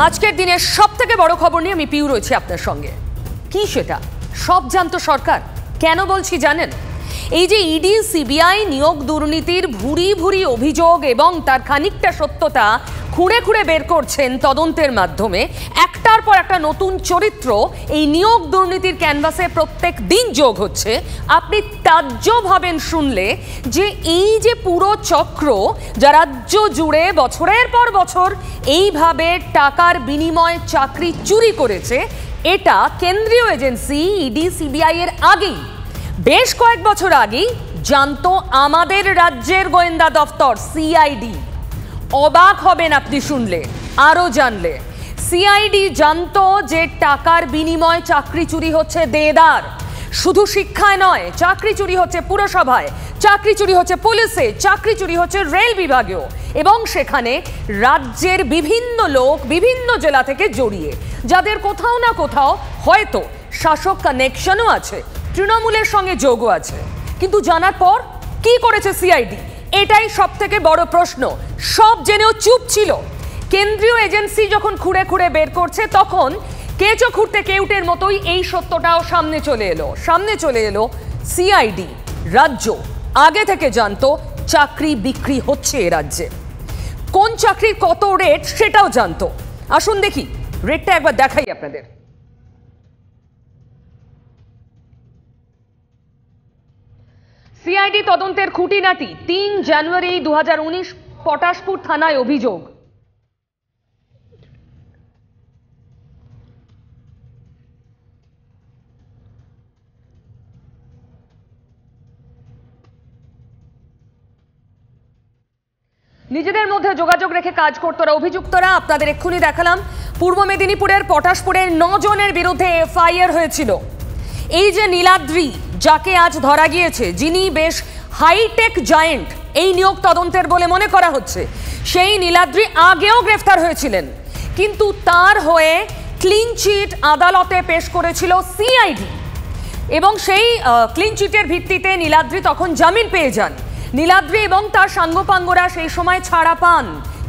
আজকের দিনের সবথেকে বড় খবর নিয়ে আমি পিউ রয়েছি আপনার সঙ্গে। কি সেটা? সব জানতো সরকার। কেন বলছি জানেন? এই যে ইডি সিবিআই নিয়োগ দুর্নীতির ভুরি ভুরি অভিযোগ এবং তার খানিকটা সত্যতা খুঁড়ে খুঁড়ে বের করছেন তদন্তের মাধ্যমে, একটার পর একটা নতুন চরিত্র এই নিয়োগ দুর্নীতির ক্যানভাসে প্রত্যেক দিন যোগ হচ্ছে। আপনি তাজ্জব হবেন শুনলে যে এই যে পুরো চক্র যা রাজ্য জুড়ে বছরের পর বছর এইভাবে টাকার বিনিময়ে চাকরি চুরি করেছে, এটা কেন্দ্রীয় এজেন্সি ইডি সিবিআই এর আগেই, বেশ কয়েক বছর আগেই জানতো আমাদের রাজ্যের গোয়েন্দা দফতর সিআইডি। অবাক হবেন আপনি শুনলে, আরো জানলে। সিআইডি জানতো যে টাকার বিনিময়ে চাকরি চুরি হচ্ছে দেদার। শুধু শিক্ষায় নয়, চাকরি চুরি হচ্ছে পুরসভায়, চাকরি চুরি হচ্ছে পুলিশে, চাকরি চুরি হচ্ছে রেল বিভাগেও, এবং সেখানে রাজ্যের বিভিন্ন লোক বিভিন্ন জেলা থেকে জড়িয়ে, যাদের কোথাও না কোথাও হয়তো শাসক কানেকশনও আছে, তৃণমূলের সঙ্গে যোগও আছে। কিন্তু জানার পর কি করেছে সিআইডি? এটাই সব থেকে বড় প্রশ্ন। সব জেনেও চুপ ছিল। কেন্দ্রীয় এজেন্সি যখন খুঁড়ে খুঁড়ে বের করছে, তখন কেঁচো খুঁড়তে কেউটের মতোই এই সত্যটাও সামনে চলে এলো। সিআইডি রাজ্য আগে থেকে জানতো চাকরি বিক্রি হচ্ছে এ রাজ্যে। কোন চাকরির কত রেট সেটাও জানতো। আসুন দেখি, রেটটা একবার দেখাই আপনাদের। সিআইডি তদন্তের খুঁটিনাটি। ৩ জানুয়ারি ২০১৯ পটাশপুর থানায় অভিযোগ। নিজেদের মধ্যে যোগাযোগ রেখে কাজ করতো অভিযুক্তরা। আপনাদের এক্ষুনি দেখালাম পূর্ব মেদিনীপুরের পটাশপুরের ৯ জনের বিরুদ্ধে এফআইআর হয়েছিল। এই যে নীলাদ্রি, যাকে আজ ধরা গিয়েছে, যিনি বেশ হাইটেক জায়েন্ট এই নিয়োগ তদন্তের বলে মনে করা হচ্ছে, সেই নীলাদ্রি আগেও গ্রেফতার হয়েছিলেন, কিন্তু তার হয়ে ক্লিন চিট আদালতে পেশ করেছিল সিআইডি, এবং সেই ক্লিন চিটের ভিত্তিতে নীলাদ্রি তখন জামিন পেয়ে যান। নীলাদ্রি এবং তার সাঙ্গপাঙ্গরা সেই সময় ছাড়া পান,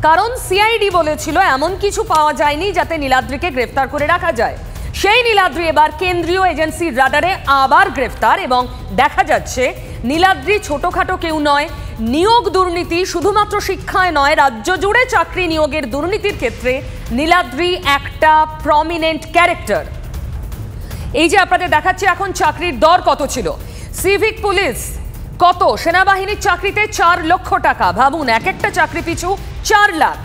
কারণ সিআইডি বলেছিল এমন কিছু পাওয়া যায়নি যাতে নীলাদ্রিকে গ্রেফতার করে রাখা যায়। সেই নীলাদ্রি এবার কেন্দ্রীয় এজেন্সির রাডারে আবার গ্রেফতার, এবং দেখা যাচ্ছে নীলাদ্রি ছোটখাটো কেউ নয়। নিয়োগ দুর্নীতি শুধুমাত্র শিক্ষায় নয়, রাজ্য জুড়ে চাকরি নিয়োগের দুর্নীতির ক্ষেত্রে নীলাদ্রি একটা প্রমিনেন্ট ক্যারেক্টার। এই যে আপনাদের দেখাচ্ছি এখন চাকরির দর কত ছিল। সিভিক পুলিশ কত? সেনাবাহিনীর চাকরিতে ৪ লক্ষ টাকা। ভাবুন, এক একটা চাকরি পিছু ৪ লাখ।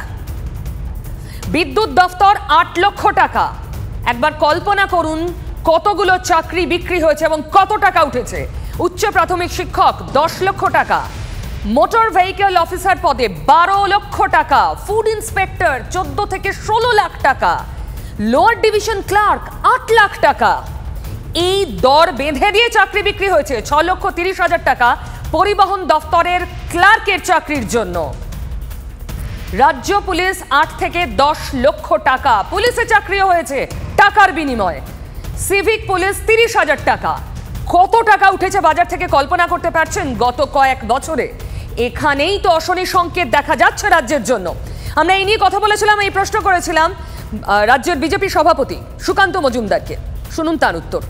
বিদ্যুৎ দফতর ৮ লক্ষ টাকা। একবার কল্পনা করুন কতগুলো চাকরি বিক্রি হয়েছে এবং কত টাকা উঠেছে। উচ্চ প্রাথমিক শিক্ষক ১০ লক্ষ টাকা। মোটর ভেহিকল অফিসার পদে ১২ লক্ষ টাকা। ফুড ইন্সপেক্টর ১৪ থেকে ১৬ লাখ টাকা। লোয়ার ডিভিশন ক্লার্ক ৮ লাখ টাকা। এই দর বেঁধে দিয়ে চাকরি বিক্রি হয়েছে ৬,৩০,০০০ টাকা পরিবহন দফতরের ক্লার্কের চাকরির জন্য। রাজ্য পুলিশ ৮ থেকে ১০ লক্ষ টাকা। পুলিশে চাকরিও হয়েছে টাকার বিনিময়ে। সিভিক পুলিশ ৩০,০০০ টাকা। কত টাকা উঠেছে বাজার থেকে কল্পনা করতে পারছেন গত কয়েক বছরে? এখানেই তো অশনি সংকেত দেখা যাচ্ছে রাজ্যের জন্য। আমরা এই নিয়ে কথা বলেছিলাম, এই প্রশ্ন করেছিলাম রাজ্যের বিজেপি সভাপতি সুকান্ত মজুমদারকে। শুনুন তার উত্তর।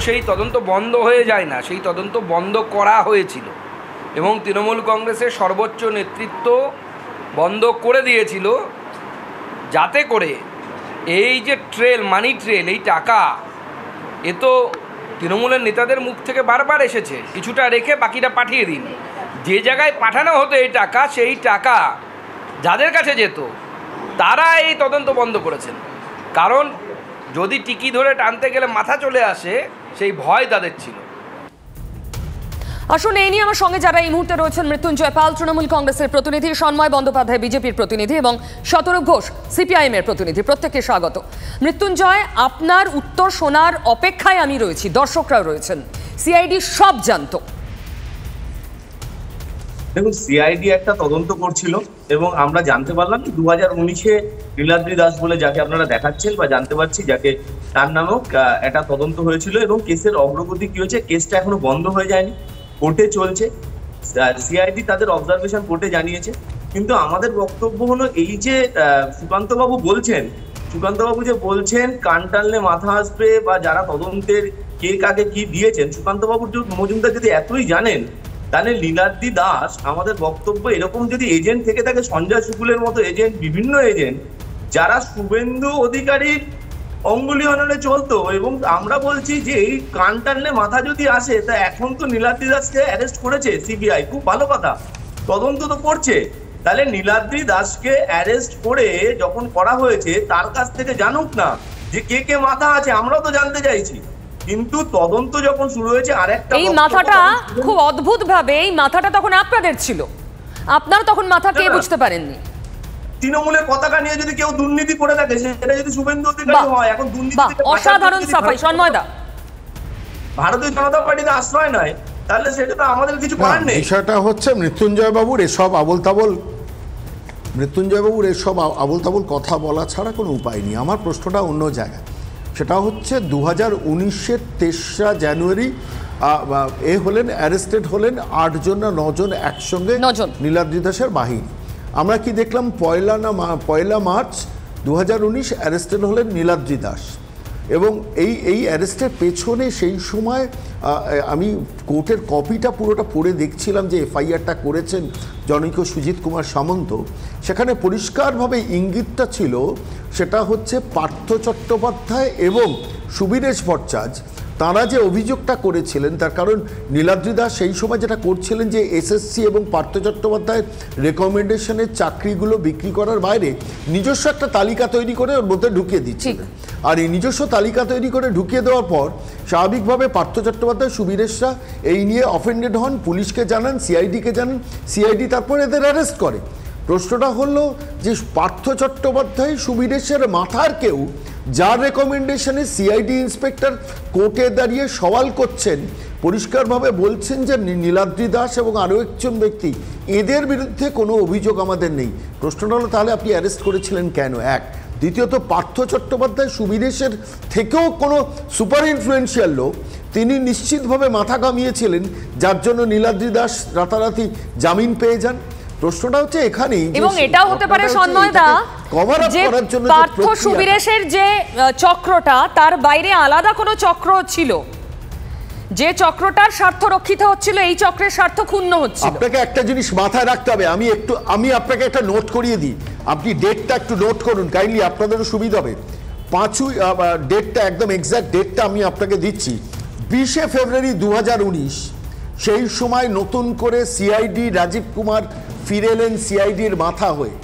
সেই তদন্ত বন্ধ হয়ে যায় না, সেই তদন্ত বন্ধ করা হয়েছিল, এবং তৃণমূল কংগ্রেসের সর্বোচ্চ নেতৃত্ব বন্ধ করে দিয়েছিল, যাতে করে এই যে মানি ট্রেল, এই টাকা, এ তো তৃণমূলের নেতাদের মুখ থেকে বারবার এসেছে, কিছুটা রেখে বাকিটা পাঠিয়ে দিন। যে জায়গায় পাঠানো হতো এই টাকা, সেই টাকা যাদের কাছে যেত তারা এই তদন্ত বন্ধ করেছেন। কারণ যদি টিকি ধরে টানতে গেলে মাথা চলে আসে, সেই ভয় তাদের ছিল। আসুন, এই নিয়ে আমার সঙ্গে যারা এই মুহূর্তে রয়েছেন, মৃত্যুঞ্জয় পাল তৃণমূল কংগ্রেসের প্রতিনিধি, সন্ময় বন্দ্যোপাধ্যায় বিজেপির প্রতিনিধি এবং শতরূপ ঘোষ সিপিআইএম এর প্রতিনিধি, প্রত্যেককে স্বাগত। মৃত্যুঞ্জয়, আপনার উত্তর শোনার অপেক্ষায় আমি রয়েছি, দর্শকরাও রয়েছেন। সিআইডি সব জানতো। দেখুন, সিআইডি একটা তদন্ত করছিল এবং আমরা জানতে পারলাম 2019-এ নীলাদ্রি দাস বলে যাকে আপনারা দেখাচ্ছেন বা জানতে পারছি, যাকে তার নামেও একটা তদন্ত হয়েছিল, এবং কেসের অগ্রগতি কি হয়েছে, কেসটা এখনো বন্ধ হয়ে যায়নি, কোর্টে চলছে। সিআইডি তাদের অবজারভেশন কোর্টে জানিয়েছে কিন্তু আমাদের বক্তব্য হলো এই যে সুকান্তবাবু যে বলছেন কান টানলে মাথা আসবে বা যারা তদন্তের কে কাকে কি দিয়েছেন, সুকান্তবাবু মজুমদার যদি এতই জানেন, তাহলে লীলাদ্রি দাস, আমাদের বক্তব্য এরকম যদি এজেন্ট থেকে থাকে, সঞ্জয় শুকুলের মতো এজেন্ট, বিভিন্ন এজেন্ট যারা শুভেন্দু অধিকারীর অঙ্গুলি অনলে চলতো, এবং আমরা বলছি যে এই কান টানলে মাথা যদি আসে, তা এখন তো নীলাদ্রি দাসকে অ্যারেস্ট করেছে সিবিআই, খুব ভালো কথা, তদন্ত তো করছে। তাহলে নীলাদ্রি দাসকে অ্যারেস্ট করে যখন করা হয়েছে, তার কাছ থেকে জানুক না যে কে কে মাথা আছে, আমরাও তো জানতে চাইছি। কিন্তু তদন্ত যখন শুরু হয়েছে, আরেকটা এই মাথাটা খুব অদ্ভুত ভাবে, এই মাথাটা তখন আপনাদের ছিল, আপনারা তখন মাথা কে বুঝতে পারেননি। তৃণমূলের পতাকা নিয়ে যদি কেউ দুর্নীতি করে থাকে, সেটা যদি শুভেন্দু অধিকারী হয়, এখন দুর্নীতি অসাধারণ সাফাই সন্ময়দা, ভারতীয় জনতা পার্টিতে আশ্রয় নয়, তাহলে সেটা তো আমাদের কিছু করার নেই। বিষয়টা হচ্ছে মৃত্যুঞ্জয়বাবুর এসব আবোল তাবোল কথা বলা ছাড়া কোনো উপায় নেই। আমার প্রশ্নটা অন্য জায়গায়, সেটা হচ্ছে 2019-এর 23 জানুয়ারি অ্যারেস্টেড হলেন 8 জন না 9 জন একসঙ্গে নীলাদ্রি দাসের বাহিনী। আমরা কি দেখলাম, পয়লা মার্চ 2019 অ্যারেস্টেড হলেন নীলাদ্রি দাস, এবং এই অ্যারেস্টের পেছনে সেই সময় আমি কোর্টের কপিটা পুরোটা পড়ে দেখছিলাম যে এফআইআরটা করেছেন জনৈক সুজিত কুমার সামন্ত। সেখানে পরিষ্কারভাবে ইঙ্গিতটা ছিল, সেটা হচ্ছে পার্থ চট্টোপাধ্যায় এবং সুবীরেশ ভট্টাচার্য তারা যে অভিযোগটা করেছিলেন, তার কারণ নীলাদ্রি দাস সেই সময় যেটা করছিলেন যে এসএসসি এবং পার্থ চট্টোপাধ্যায়ের রেকমেন্ডেশনের চাকরিগুলো বিক্রি করার বাইরে নিজস্ব একটা তালিকা তৈরি করে ওর মধ্যে ঢুকিয়ে দিচ্ছিলেন। আর এই নিজস্ব তালিকা তৈরি করে ঢুকিয়ে দেওয়ার পর স্বাভাবিকভাবে পার্থ চট্টোপাধ্যায়, সুবীরেশরা এই নিয়ে অফেন্ডেড হন, পুলিশকে জানান, সিআইডিকে জানান, সিআইডি তারপর এদের অ্যারেস্ট করে। প্রশ্নটা হলো যে পার্থ চট্টোপাধ্যায়, সুবীরেশের মাথার কেউ, যার রেকমেন্ডেশনে সিআইডি ইন্সপেক্টর কোর্টে দাঁড়িয়ে সওয়াল করছেন, পরিষ্কারভাবে বলছেন যে নীলাদ্রি দাস এবং আরও একজন ব্যক্তি, এদের বিরুদ্ধে কোনো অভিযোগ আমাদের নেই। প্রশ্নটা হলো তাহলে আপনি অ্যারেস্ট করেছিলেন কেন? এক। দ্বিতীয়ত, পার্থ চট্টোপাধ্যায় সুবীরেশের থেকেও কোনো সুপার ইনফ্লুয়েন্সিয়াল লোক, তিনি নিশ্চিতভাবে মাথা কামিয়েছিলেন, যার জন্য নীলাদ্রি দাস রাতারাতি জামিন পেয়ে যান। প্রশ্নটা হচ্ছে এখানেই, এবং এটাও হতে পারে সন্ময়দা যে পার্থ সুবীরেশের যে চক্রটা, তার বাইরে আলাদা কোনো চক্র ছিল, যে চক্রটার স্বার্থ রক্ষিত হচ্ছিল, এই চক্রের স্বার্থ ক্ষুণ্ণ হচ্ছিল। আপনাকে একটা জিনিস মাথায় রাখতে হবে, আমি আপনাকে একটা নোট করিয়ে দিই, আপনি ডেটটা একটু নোট করুন কাইন্ডলি, আপনাদেরও সুবিধা হবে। 5 ডেটটা একদম এক্সাক্ট ডেটটা আমি আপনাকে দিচ্ছি। 20 ফেব্রুয়ারি 2019, সেই সময় নতুন করে সিআইডি রাজীব কুমার ফিরে এলেন সিআইডির মাথা হয়ে,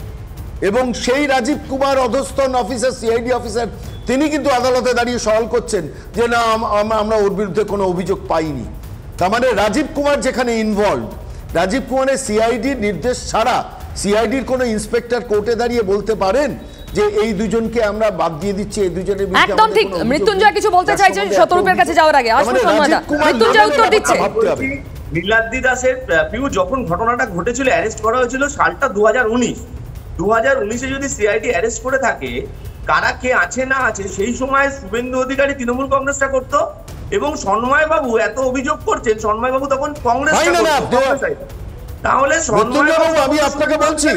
এবং সেই রাজীব কুমার অধস্তন অফিসার, সিআইডি অফিসার, তিনি কিন্তু আদালতে দাঁড়িয়ে সওয়াল করছেন যে না, আমরা ওর বিরুদ্ধে কোনো অভিযোগ পাইনি। তার মানে রাজীব কুমার যেখানে ইনভলভ, রাজীব কুমারের সিআইডির নির্দেশ ছাড়া সিআইডির কোনো ইন্সপেক্টর কোর্টে দাঁড়িয়ে বলতে পারেন যে এই দুজনকে আমরা বাদ দিয়ে দিচ্ছি, এই দুজনের বিরুদ্ধে একদম ঠিক। মৃত্যুঞ্জয় কিছু বলতে চাইছেন শতরূপের কাছে যাওয়ার আগে, আসুন সন্ময়দা, মৃত্যুঞ্জয় উত্তর দিচ্ছে। নীলাদ্রি দাসের পিউ যখন ঘটনাটা ঘটেছিল, অ্যারেস্ট করা হয়েছিল সালটা 2019-এ যদি সিআইডি অ্যারেস্ট করে থাকে, কারা কে আছে না আছে, সেই সময় শুভেন্দু অধিকারী তৃণমূল কংগ্রেসটা করতো, এবং সন্ময় বাবু এত অভিযোগ করছেন, সন্ময় বাবু তখন কংগ্রেস। তাহলে আমি আপনাকে বলছি,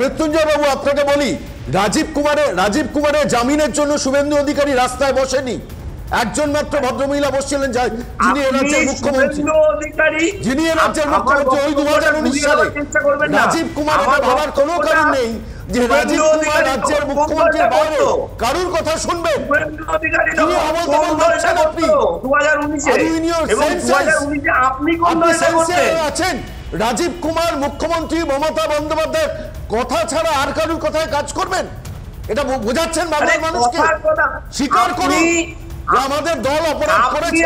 মৃত্যুঞ্জয় বাবু আপনাকে বলি, রাজীব কুমারের জামিনের জন্য শুভেন্দু অধিকারী রাস্তায় বসেনি, একজন মাত্র ভদ্রমহিলা বসছিলেন, যিনি এ রাজ্যের মুখ্যমন্ত্রী, ওই 2019 সালে। রাজীব কুমার ভাবার কোনো কারণ নেই যে রাজীব কুমার রাজ্যের মুখ্যমন্ত্রীর বাইরে কারুর কথা শুনবেন। আছেন রাজীব কুমার মুখ্যমন্ত্রী মমতা বন্দ্যোপাধ্যায়ের কথা ছাড়া আর কারুর কথায় কাজ করবেন? এটা বোঝাচ্ছেন বাংলার মানুষকে? স্বীকার করুন আমাদের দল অপরাধ করেছে।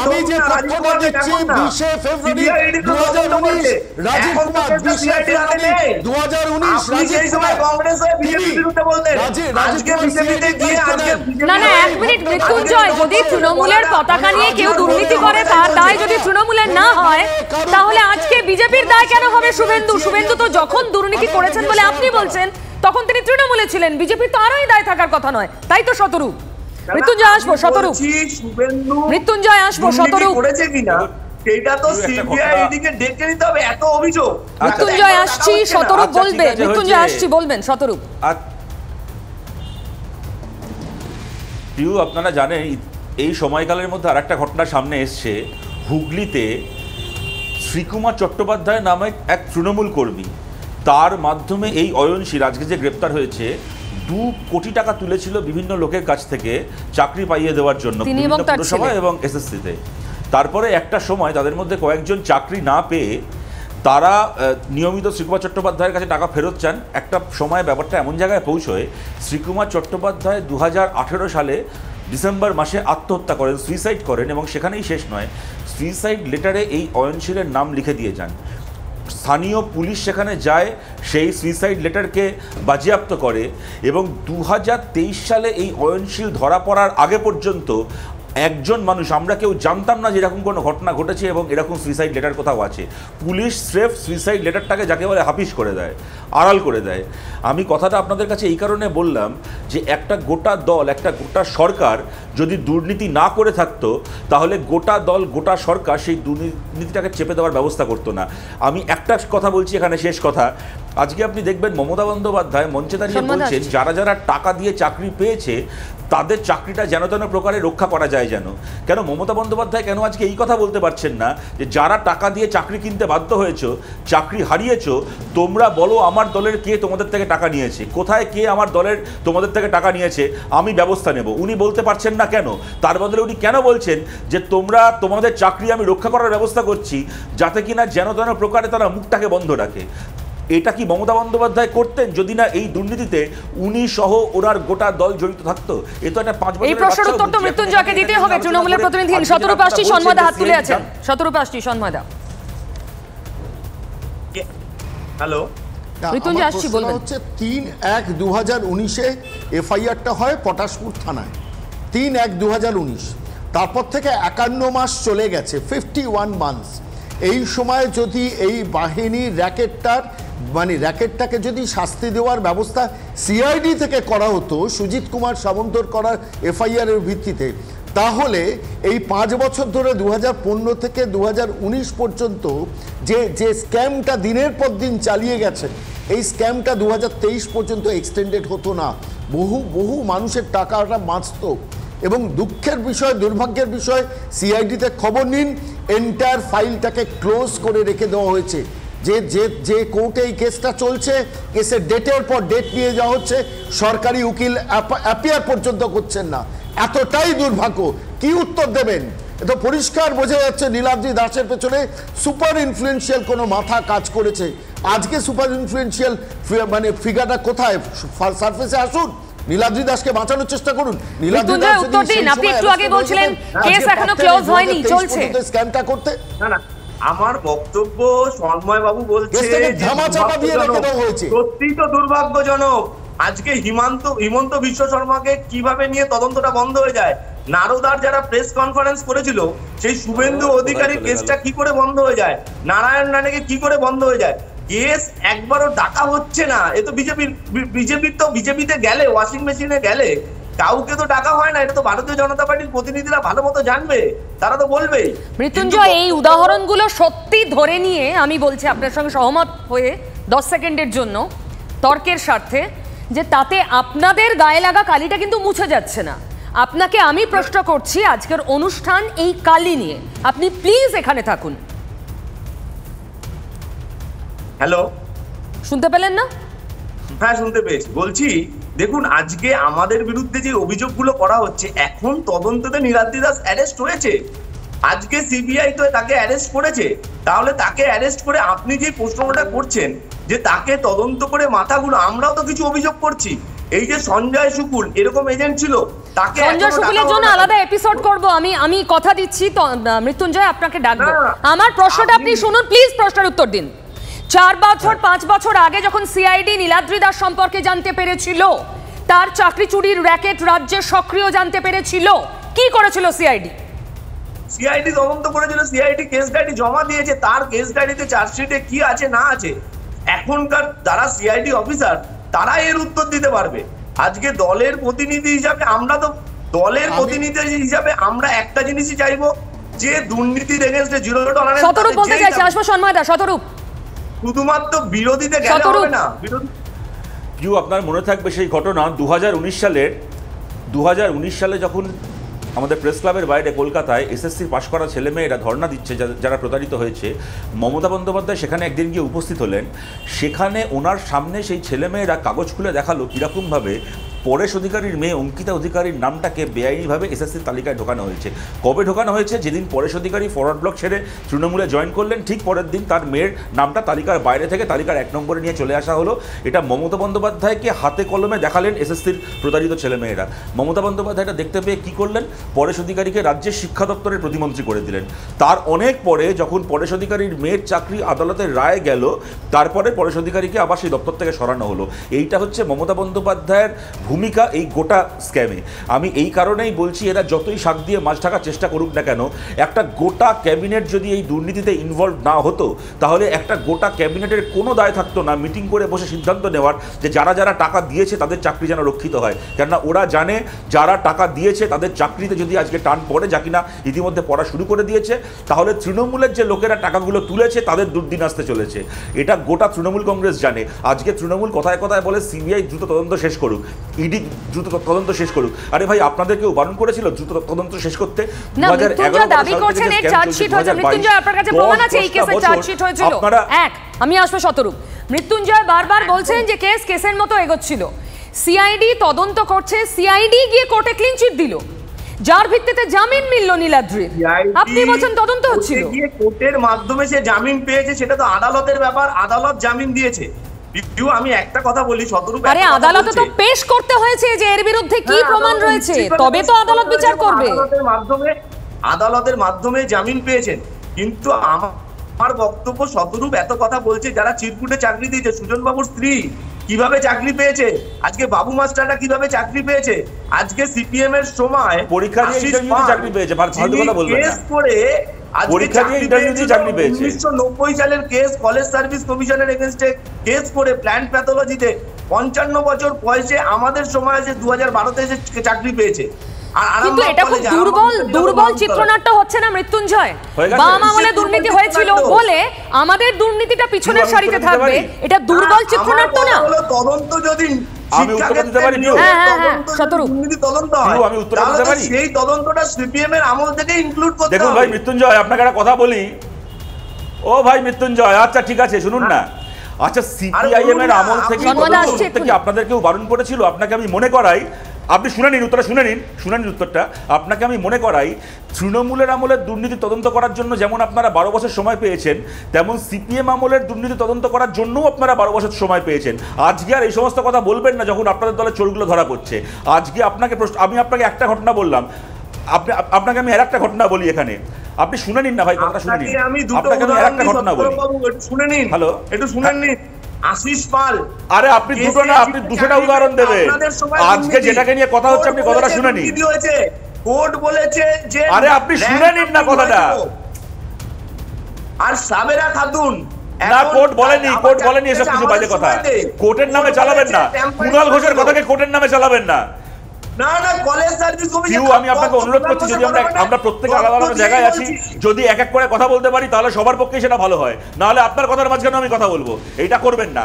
আমি যে তথ্যটা দিচ্ছি 20 ফেব্রুয়ারি 2019, রাজীব কুমার 20 ফেব্রুয়ারি 2019, না না, এক মিনিট মৃত্যুঞ্জয়, যদি তৃণমূলের পতাকা নিয়ে কেউ দুর্নীতি করে, তার দায় যদি তৃণমূলের না হয়, তাহলে আজকে বিজেপির দায় কেন হবে শুভেন্দু তো যখন দুর্নীতি করেছেন বলে আপনি বলছেন, তখন তিনি তৃণমূলে ছিলেন, বিজেপির তো আরোই দায় থাকার কথা নয়, তাই তো শতরূপ? মৃত্যুঞ্জয় আসবো শতরূপ, মৃত্যুঞ্জয় আসবো শতরূপ করেছে কিনা সেটা তো সিবিআইডি কে ডেকে নিতে হবে, এত অভিযোগ। মৃত্যুঞ্জয় আসছি, শতরূপ বলবে, মৃত্যুঞ্জয় আসছি বলবেন শতরূপ। প্রিয়, আপনারা জানেন এই সময়কালের মধ্যে আরেকটা ঘটনা সামনে এসছে। হুগলিতে শ্রীকুমার চট্টোপাধ্যায় নামে এক তৃণমূল কর্মী, তার মাধ্যমে এই অয়নশীল আজকে যে গ্রেপ্তার হয়েছে 2 কোটি টাকা তুলেছিল বিভিন্ন লোকের কাছ থেকে চাকরি পাইয়ে দেওয়ার জন্য পুরসভা এবং এসএসসিতে। তারপরে একটা সময় তাদের মধ্যে কয়েকজন চাকরি না পেয়ে তারা নিয়মিত শ্রীকুমার চট্টোপাধ্যায়ের কাছে টাকা ফেরত চান। একটা সময় ব্যাপারটা এমন জায়গায় পৌঁছয়, শ্রীকুমার চট্টোপাধ্যায় 2018 সালে ডিসেম্বর মাসে আত্মহত্যা করেন, সুইসাইড করেন, এবং সেখানেই শেষ নয়, সুইসাইড লেটারে এই অয়নশীলের নাম লিখে দিয়ে যান। স্থানীয় পুলিশ সেখানে যায়, সেই সুইসাইড লেটারকে বাজেয়াপ্ত করে, এবং 2023 সালে এই অয়নশীল ধরা পড়ার আগে পর্যন্ত একজন মানুষ, আমরা কেউ জানতাম না যে এরকম কোনো ঘটনা ঘটেছে এবং এরকম সুইসাইড লেটার কোথাও আছে। পুলিশ স্রেফ সুইসাইড লেটারটাকে যাকে বলে হাফিস করে দেয়, আড়াল করে দেয়। আমি কথাটা আপনাদের কাছে এই কারণে বললাম যে একটা গোটা দল, একটা গোটা সরকার যদি দুর্নীতি না করে থাকতো, তাহলে গোটা দল, গোটা সরকার সেই দুর্নীতিটাকে চেপে দেওয়ার ব্যবস্থা করতো না। আমি একটা কথা বলছি এখানে, শেষ কথা। আজকে আপনি দেখবেন মমতা বন্দ্যোপাধ্যায় মঞ্চে দাঁড়িয়ে বলছেন যারা যারা টাকা দিয়ে চাকরি পেয়েছে তাদের চাকরিটা যেন তেন প্রকারে রক্ষা করা যায়। যেন কেন মমতা বন্দ্যোপাধ্যায় কেন আজকে এই কথা বলতে পারছেন না যে যারা টাকা দিয়ে চাকরি কিনতে বাধ্য হয়েছো, চাকরি হারিয়েছো, তোমরা বলো আমার দলের কে তোমাদের থেকে টাকা নিয়েছে, কোথায় কে আমার দলের তোমাদের থেকে টাকা নিয়েছে, আমি ব্যবস্থা নেব। উনি বলতে পারছেন না কেন? তার বদলে উনি কেন বলছেন যে তোমরা তোমাদের চাকরি আমি রক্ষা করার ব্যবস্থা করছি, যাতে কিনা যেন তেন প্রকারে তারা মুখটাকে বন্ধ রাখে? এটা কি মমতা বন্দ্যোপাধ্যায় করতেন যদি না এই দুর্নীতিতে উনি সহ ওনার গোটা দল জড়িত থাকতো? এ তো একটা 5 বছরের। এই প্রশ্নের উত্তর তো মৃত্যুঞ্জয়কে দিতে হবে। তৃণমূলের প্রতিনিধি শতরূপ আসছি সন্মাদা হাত তুলে আছেন। শতরূপ আসছি সন্মাদা। হ্যালো, মৃত্যুঞ্জয় আসছি বলবেন। হচ্ছে 3/1/2019 এফআইআরটা হয় পটাশপুর থানায়, 3/1/2019। তারপর থেকে 51 মাস চলে গেছে, 51 মান্থস। এই সময় যদি এই বাহিনীর র্যাকেটটাকে যদি শাস্তি দেওয়ার ব্যবস্থা সিআইডি থেকে করা হতো সুজিত কুমার সামন্তর করার এফআইআর এর ভিত্তিতে, তাহলে এই 5 বছর ধরে 2015 থেকে 2019 পর্যন্ত যে স্ক্যামটা দিনের পর দিন চালিয়ে গেছে, এই স্ক্যামটা 2023 পর্যন্ত এক্সটেন্ডেড হতো না। বহু মানুষের টাকাটা বাঁচত। এবং দুঃখের বিষয়, দুর্ভাগ্যের বিষয়, সিআইডিতে খবর নিন, এন্টায়ার ফাইলটাকে ক্লোজ করে রেখে দেওয়া হয়েছে। যে কোর্টে এই কেসটা চলছে, কেসের ডেটের পর ডেট নিয়ে যাওয়া হচ্ছে, সরকারি উকিল অ্যাপিয়ার পর্যন্ত করছেন না। এতটাই দুর্ভাগ্য। কি উত্তর দেবেন? এটা পরিষ্কার বোঝা যাচ্ছে নীলাদ্রি দাসের পেছনে সুপার ইনফ্লুয়েন্সিয়াল কোনো মাথা কাজ করেছে। আজকে সুপার ইনফ্লুয়েন্সিয়াল ফিগারটা কোথায়? সারফেসে আসুন, নীলাদ্রি দাসকে বাঁচানোর চেষ্টা করুন। নীলাদ্রি দাস উত্তর দিন। আপনি একটু আগে বলছিলেন কেস এখনো ক্লোজ হয়নি, চলছে স্ক্যামটা করতে। না, আমার বক্তব্য সন্ময় বাবু বলছে সত্যি তো দুর্ভাগ্যজনক। আজকে হিমন্ত বিশ্ব শর্মাকে কিভাবে নিয়ে তদন্তটা বন্ধ হয়ে যায়? নারদার যারা প্রেস কনফারেন্স করেছিল, সেই শুভেন্দু অধিকারী কেসটা কি করে বন্ধ হয়ে যায়? নারায়ণ রানেকে কি করে বন্ধ হয়ে যায়? কেস একবারও ডাকা হচ্ছে না। এ তো বিজেপিতে গেলে, ওয়াশিং মেশিনে গেলে কাউকে তো ডাকা হয় না। এটা তো ভারতীয় জনতা পার্টির প্রতিনিধিরা ভালো মতো জানবে, তারা তো বলবেই। মৃত্যুঞ্জয়, এই উদাহরণগুলো সত্যি ধরে নিয়ে আমি বলছি আপনার সঙ্গে সহমত হয়ে 10 সেকেন্ডের জন্য তর্কের স্বার্থে, যে তাতে আপনাদের গায়ে লাগা কালিটা কিন্তু মুছে যাচ্ছে না। আপনাকে আমি প্রশ্ন করছি আজকের অনুষ্ঠান এই কালি নিয়ে, আপনি প্লিজ এখানে থাকুন। হ্যালো, শুনতে পেলেন না? হ্যাঁ, শুনতে পেয়েছি। বলছি, দেখুন, আজকে আমাদের বিরুদ্ধে যে অভিযোগগুলো করা হচ্ছে, এখন তদন্ততে নীলাদ্রি দাস অ্যারেস্ট হয়েছে। আজকে সিবিআই তো তাকে অ্যারেস্ট করেছে। তাহলে তাকে অ্যারেস্ট করে আপনি যে প্রশ্নটা করছেন যে তাকে তদন্ত করে মাথাগুলো, আমরাও তো কিছু অভিযোগ করছি। এই যে সঞ্জয় শুকুল এরকম এজেন্ট ছিল, তাকে সঞ্জয় শুকুলের জন্য আলাদা এপিসোড করব। আমি কথা দিচ্ছি মৃত্যুঞ্জয় আপনাকে ডাকবো। আমার প্রশ্নটা আপনি শুনুন প্লিজ, প্রশ্নের উত্তর দিন। 4 বছর 5 বছর আগে যখন সিআইডি নীলাদ্রি দাস সম্পর্কে জানতে পেরেছিল, তার চাকরি চুরির র‍্যাকেট রাজ্যে সক্রিয় জানতে পেরেছিল, কি করেছিল সিআইডি তদন্ত করেছিল। সিআইডি কেস ডায়েরি জমা দিয়েছে। তার কেস ডায়েরিতে চার্জশিটে কি আছে না আছে, এখনকার যারা সিআইডি অফিসার তারা এর উত্তর দিতে পারবে। আজকে দলের প্রতিনিধি হিসাবে আমরা তো দলের প্রতিনিধি হিসাবে আমরা একটা জিনিসই চাইবো, যে দুর্নীতির এগেইনস্টে জিরো টলারেন্স। শতরূপ বলতে চাইছে, আসবো সন্ময়দা। শতরূপ, শুধুমাত্র বিরোধীতে গেলে হবে না। কেউ আপনার মনে থাকবে সেই ঘটনা 2019 সালে যখন আমাদের প্রেস ক্লাবের বাইরে কলকাতায় এসএসসি পাশ করা ছেলেমেয়েরা ধর্ণা দিচ্ছে, যারা প্রতারিত হয়েছে, মমতা বন্দ্যোপাধ্যায় সেখানে একদিন গিয়ে উপস্থিত হলেন। সেখানে ওনার সামনে সেই ছেলেমেয়েরা কাগজ খুলে দেখালো কীরকমভাবে পরেশ অধিকারীর মেয়ে অঙ্কিতা অধিকারীর নামটাকে বেআইনিভাবে এসএসসির তালিকায় ঢোকানো হয়েছে। কবে ঢোকানো হয়েছে? যেদিন পরেশ অধিকারী ফরওয়ার্ড ব্লক ছেড়ে তৃণমূলে জয়েন করলেন, ঠিক পরের দিন তার মেয়ের নামটা তালিকার বাইরে থেকে তালিকার 1 নম্বরে নিয়ে চলে আসা হলো। এটা মমতা বন্দ্যোপাধ্যায়কে হাতে কলমে দেখালেন এসএসসির প্রতারিত ছেলেমেয়েরা। মমতা বন্দ্যোপাধ্যায় এটা দেখতে পেয়ে কী করলেন? পরেশ অধিকারীকে রাজ্যের শিক্ষা দপ্তরের প্রতিমন্ত্রী করে দিলেন। তার অনেক পরে যখন পরেশ অধিকারীর মেয়ের চাকরি আদালতের রায় গেল, তারপরে পরেশ অধিকারীকে আবার সেই দপ্তর থেকে সরানো হলো। এইটা হচ্ছে মমতা বন্দ্যোপাধ্যায়ের ভূমিকা এই গোটা স্ক্যামে। আমি এই কারণেই বলছি, এরা যতই শাক দিয়ে মাছ ঢাকার চেষ্টা করুক না কেন, একটা গোটা ক্যাবিনেট যদি এই দুর্নীতিতে ইনভলভ না হতো, তাহলে একটা গোটা ক্যাবিনেটের কোনো দায় থাকতো না মিটিং করে বসে সিদ্ধান্ত নেওয়ার যে যারা যারা টাকা দিয়েছে তাদের চাকরি যেন রক্ষিত হয়। কেননা ওরা জানে যারা টাকা দিয়েছে তাদের চাকরিতে যদি আজকে টান পড়ে, যা কিনা ইতিমধ্যে পড়া শুরু করে দিয়েছে, তাহলে তৃণমূলের যে লোকেরা টাকাগুলো তুলেছে তাদের দুর্দিন আসতে চলেছে। এটা গোটা তৃণমূল কংগ্রেস জানে। আজকে তৃণমূল কথায় কথায় বলে সিবিআই দ্রুত তদন্ত শেষ করুক, ইডি দ্রুত তদন্ত শেষ করুক। আরে ভাই, আপনাদেরকেও বারণ করেছিল দ্রুত তদন্ত শেষ করতে? 2011 দাবি করছেন এই চার্জশিট হয়েছে। মৃত্যুঞ্জয়, আপনার কাছে প্রমাণ আছে এই কেসে চার্জশিট হয়েছিল? আমি আসবো শতরূপ। মৃত্যুঞ্জয় বারবার বলছেন যে কেসের মতো এগোচ্ছিল, সিআইডি তদন্ত করছে, সিআইডি গিয়ে কোর্টে ক্লিন চিট দিল, যার ভিত্তিতে জামিন মিলল নীলাদ্রির। আপনি বলছেন তদন্ত হচ্ছিল, কোর্টের মাধ্যমে সে জামিন পেয়েছে, সেটা তো আদালতের ব্যাপার, আদালত জামিন দিয়েছে। আমি একটা কথা বলি শতরূপ, আরে আদালতে তো পেশ করতে হয়েছে যে এর বিরুদ্ধে কি প্রমাণ রয়েছে, তবে তো আদালত বিচার করবে। আদালতের মাধ্যমে জামিন পেয়েছেন। কিন্তু আমার বক্তব্য, শতরূপ এত কথা বলছে, যারা চিরকুটে চাকরি দিয়েছে, সুজন বাবুর স্ত্রী কিভাবে চাকরি পেয়েছে, আজকে বাবু মাস্টারটা কিভাবে চাকরি পেয়েছে, আজকে সিপিএম এর সময় পরীক্ষা দিয়ে চাকরি পেয়েছে, ফালতু কথা বলবেন না। কেস করে পরীক্ষা দিয়ে ইন্টারভিউ চাকরি পেয়েছে। 1990 সালের কেস, কলেজ সার্ভিস কমিশনের এগেইনস্টে কেস করে প্ল্যান্ট প্যাথোলজিতে 55 বছর বয়সে আমাদের সময় যে 2012-তে এসে চাকরি পেয়েছে। কিন্তু এটা খুব দুর্বল চিত্রনাট্য হচ্ছে না মৃত্যুঞ্জয়? বাম আমলে দুর্নীতি হয়েছিল বলে আমাদের দুর্নীতিটা পিছনের সারিতে থাকবে, এটা দুর্বল চিত্রনাট্য না? তদন্ত যদি আমি উত্তর দিতে পারি, আমি উত্তর দিতে পারি, সেই তদন্তটা সিপিএম এর আমল থেকে ইনক্লুড করতে হবে। দেখুন ভাই মৃত্যুঞ্জয়, আপনাকে একটা কথা বলি। ও ভাই মৃত্যুঞ্জয়, আচ্ছা ঠিক আছে, শুনুন না। আচ্ছা, সিপিআইএম এর আমল থেকে আপনাদের কেউ বারণ করেছিল? আপনাকে আমি মনে করাই, আপনি শুনে নিন উত্তরটা, শুনে নিন উত্তরটা। আপনাকে আমি মনে করাই, তৃণমূলের আমলের দুর্নীতি তদন্ত করার জন্য যেমন আপনারা 12 বছর সময় পেয়েছেন, তেমন সিপিএম আমলের দুর্নীতি তদন্ত করার জন্যও আপনারা 12 বছর সময় পেয়েছেন। আজকে আর এই সমস্ত কথা বলবেন না যখন আপনাদের দলের চোরগুলো ধরা পড়ছে। আজকে আমি আপনাকে একটা ঘটনা বললাম, আপনাকে আমি আর একটা ঘটনা বলি এখানে, আপনি শুনে নিন না ভাই, কথাটা শুনে নিন। আপনাকে আমি আর একটা ঘটনা বলি, শুনে নিন। হ্যালো, একটু শুনে নিন। আশিস পাল, আরে আপনি দুটো না, আপনি 200টা উদাহরণ দেবেন। আজকে যেটাকে নিয়ে কথা হচ্ছে আপনি কথাটা শুনে নিন। কোর্ট বলেছে যে, আরে আপনি শুনে নিন না কথাটা। আর সাবেরা খাতুন, না কোর্ট বলেনি এসব কিছু বাজে কথা। কোর্টের নামে চালাবেন না, কুণাল ঘোষের কথাকে কোর্টের নামে চালাবেন না। না না, কলেজ সার্ভিস কমিশন, আমি আপনাকে অনুরোধ করছি, যদি আমরা প্রত্যেকে আলাদা আলাদা জায়গায় আছি, যদি এক এক করে কথা বলতে পারি তাহলে সবার পক্ষে সেটা ভালো হয়। নাহলে আপনার কথার মাঝখানে আমি কথা বলবো, এইটা করবেন না।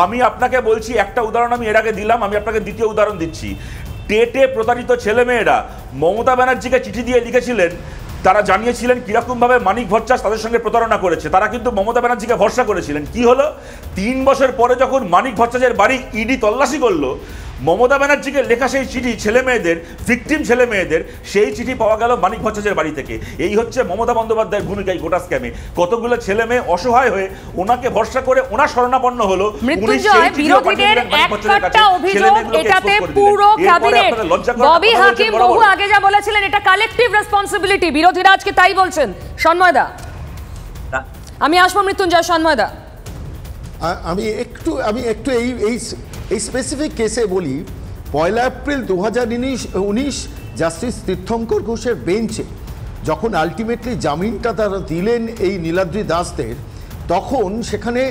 আমি আপনাকে বলছি, একটা উদাহরণ আমি এর আগে দিলাম, আমি আপনাকে দ্বিতীয় উদাহরণ দিচ্ছি। টেটে প্রতারিত ছেলেমেয়েরা মমতা ব্যানার্জিকে চিঠি দিয়ে লিখেছিলেন, তারা জানিয়েছিলেন কিরকমভাবে মানিক ভট্টাচার্য তাদের সঙ্গে প্রতারণা করেছে। তারা কিন্তু মমতা ব্যানার্জিকে ভরসা করেছিলেন। কি হলো? 3 বছর পরে যখন মানিক ভট্টাচার্যের বাড়ি ইডি তল্লাশি করলো, মমতা ব্যানার্জিকে লেখা সেই চিঠি, ছেলেমেয়েদের, ভিকটিম ছেলেমেয়েদের, সেই চিঠি পাওয়া গেল মানিক ভট্টাচার্যের বাড়ি থেকে। এই হচ্ছে মমতা বন্দ্যোপাধ্যায়ের ভূমিকা এই গোটা স্ক্যামে। কতগুলো ছেলে মেয়ে অসহায় হয়ে ওনাকে ভরসা করে ওনার শরণাপন্ন হলো। মৃত্যুঞ্জয়, বিরোধীদের একটা অভিযোগ, এটাতে পুরো ক্যাবিনেট, ববি হাকিম বহু আগে যা বলেছিলেন, এটা কালেকটিভ রেসপন্সিবিলিটি, বিরোধীরা আজকে তাই বলছেন। সন্ময়দা, আমি আসবো মৃত্যুঞ্জয়। সন্ময়দা, আমি একটু এই স্পেসিফিক কেসে বলি। 1 এপ্রিল 2019 জাস্টিস তীর্থঙ্কর ঘোষের বেঞ্চে যখন আলটিমেটলি জামিনটা তারা দিলেন এই নীলাদ্রি দাসদের, তখন সেখানে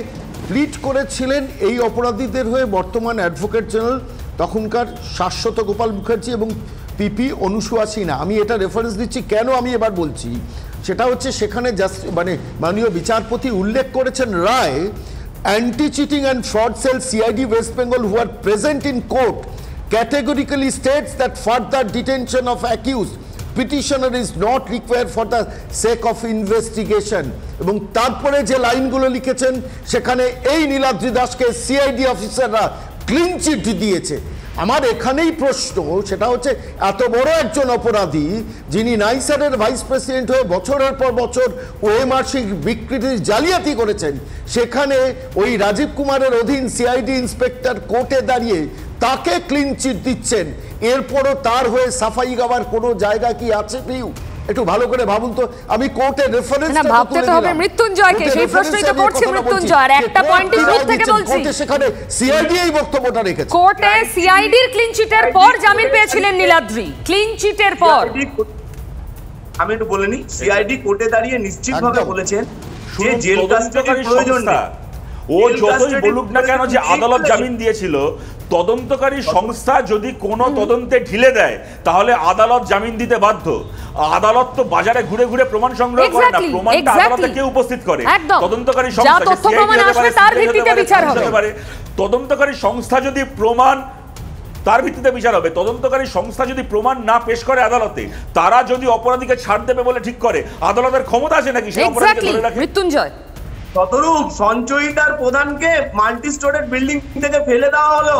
প্লিট করেছিলেন এই অপরাধীদের হয়ে বর্তমান অ্যাডভোকেট জেনারেল তখনকার শাশ্বত গোপাল মুখার্জি এবং পিপি অনুসুয়া সিনহা। আমি এটা রেফারেন্স দিচ্ছি কেন আমি এবার বলছি, সেটা হচ্ছে সেখানে জাস্ট মাননীয় বিচারপতি উল্লেখ করেছেন রায়, anti-cheating and fraud cell CID West Bengal who are present in court categorically states that further detention of accused petitioner is not required for the sake of investigation। এবং তারপরে যে লাইনগুলো লিখেছেন সেখানে এই নীলাদ্রি দাসকে সিআইডি অফিসাররা ক্লিন চিট দিয়েছে। আমার এখানেই প্রশ্ন, সেটা হচ্ছে এত বড় একজন অপরাধী যিনি নাইসারের ভাইস প্রেসিডেন্ট হয়ে বছরের পর বছর ওএমআরসি বিকৃতির জালিয়াতি করেছেন, সেখানে ওই রাজীব কুমারের অধীন সিআইডি ইন্সপেক্টর কোর্টে দাঁড়িয়ে তাকে ক্লিন চিট দিচ্ছেন, এরপরও তার হয়ে সাফাই গাওয়ার কোনো জায়গা কি আছে? পিউ একটু ভালো করে ভাবুন তো। আমি কোর্টের রেফারেন্স না, ভাবতে তো হবে মৃত্যুঞ্জয়কে, সেই প্রশ্নই তো করছি মৃত্যুঞ্জয়। আর একটা পয়েন্টই শুরু থেকে বলছি, কোর্টে সেখানে সিআইডি এই বক্তব্যটা রেখেছে। কোর্টে সিআইডির ক্লিন চিটের পর জামিন পেয়েছিলেন নীলাদ্রি, ক্লিন চিটের পর। আমি একটু বলে নি, সিআইডি কোর্টে দাঁড়িয়ে নিশ্চিতভাবে বলেছেন যে জেল কাস্টডির প্রয়োজন নেই। ও যতই বলুক না কেন যে আদালত জামিন দিয়েছিল, তদন্তকারী সংস্থা যদি কোনো তদন্তে ঢিলে দেয় তাহলে আদালত জামিন দিতে বাধ্য। আদালত তো বাজারে ঘুরে ঘুরে প্রমাণ সংগ্রহ করে না, প্রমাণটা আদালতে কে উপস্থিত করে? তদন্তকারী সংস্থা। তদন্তকারী সংস্থা যদি প্রমাণ, তার ভিত্তিতে বিচার হবে। তদন্তকারী সংস্থা যদি প্রমাণ না পেশ করে আদালতে, তারা যদি অপরাধীকে ছাড় দেবে বলে ঠিক করে, আদালতের ক্ষমতা আছে নাকি সেই অপরাধীকে ধরে রাখে? মৃত্যুঞ্জয়, ততরূপ সঞ্চয়িতার প্রধানকে মাল্টি স্টোরেড বিল্ডিং থেকে ফেলে দেওয়া হলো,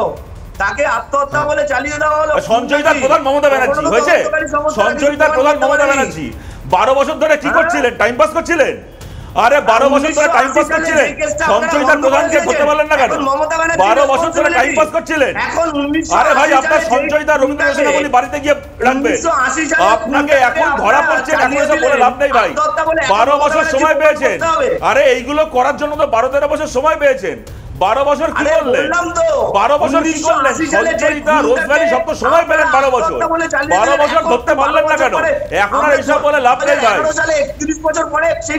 তাকে আত্মহত্যা বলে চালিয়ে দেওয়া হলো। সঞ্চয়িতার প্রধান মমতা ব্যানার্জি হয়েছে। সঞ্চয়িতার প্রধান মমতা ব্যানার্জি 12 বছর ধরে কি করছিলেন? টাইম পাস করছিলেন। আরে 12 বছর ধরে টাইম পাস করছিলেন, সঞ্চয়িতার প্রধানকে ধরতে পারলেন না কেন? 12 বছর ধরে টাইম পাস করছিলেন। আরে ভাই, আপনার সঞ্চয়িতা রবীন্দ্র রচনাবলী বাড়িতে গিয়ে রাখবে, আপনাকে এখন ধরা পড়ছে, এখন এসব বলে লাভ নেই ভাই। 12 বছর সময় পেয়েছেন। আরে এইগুলো করার জন্য তো 12-13 বছর সময় পেয়েছেন। 12 বছর কি করলেন? 12 বছর কি করলেন? সঞ্চয়িতা, রোজভ্যালি সব তো সময় পেলেন 12 বছর। 12 বছর ধরতে পারলেন না কেন? এখন আর এইসব বলে লাভ নেই ভাই।